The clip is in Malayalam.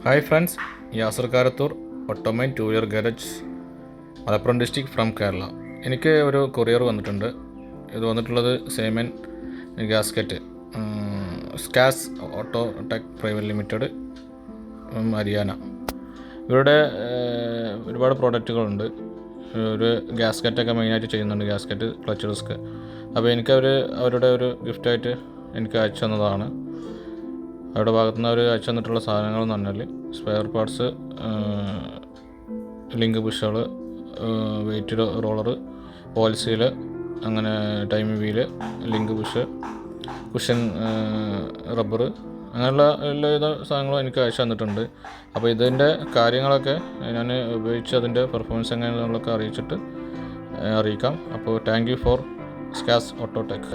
Hi friends, Yasar Karathur automine two wheeler garage, Malappuram district from Kerala. എനിക്ക് ഒരു കൊറിയർ വന്നിട്ടുണ്ട്. ഇത് വന്നിട്ടുള്ളത് സേമൻ ഗ്യാസ്കറ്റ്, സ്കാസ് auto tech private limited, Haryana. ഇവരുടെ ഒരുപാട് പ്രോഡക്റ്റുകളുണ്ട്. ഒരു ഗ്യാസ്കറ്റൊക്കെ മെയിനായിട്ട് ചെയ്യുന്നുണ്ട്, ഗ്യാസ്കറ്റ്, ക്ലച്ച് ഡിസ്ക്. അപ്പോൾ അവരുടെ ഒരു ഗിഫ്റ്റായിട്ട് എനിക്ക് അയച്ചു തന്നതാണ്. അവരുടെ ഭാഗത്തുനിന്ന് അവർ അയച്ചു തന്നിട്ടുള്ള സാധനങ്ങൾ എന്ന് പറഞ്ഞാൽ സ്പെയർ പാർട്സ്, ലിങ്ക് പുഷുകൾ, വെയിറ്റ് റോളർ, ഓയിൽ സീല്, അങ്ങനെ time wheel, link push, cushion, rubber, അങ്ങനെയുള്ള എല്ലാവിധ സാധനങ്ങളും എനിക്ക് അയച്ചു തന്നിട്ടുണ്ട്. അപ്പോൾ ഇതിൻ്റെ കാര്യങ്ങളൊക്കെ ഞാൻ ഉപയോഗിച്ച് അതിൻ്റെ പെർഫോമൻസ് എങ്ങനെയുള്ളതൊക്കെ അറിയിക്കാം. അപ്പോൾ thank you for scarce Autotech.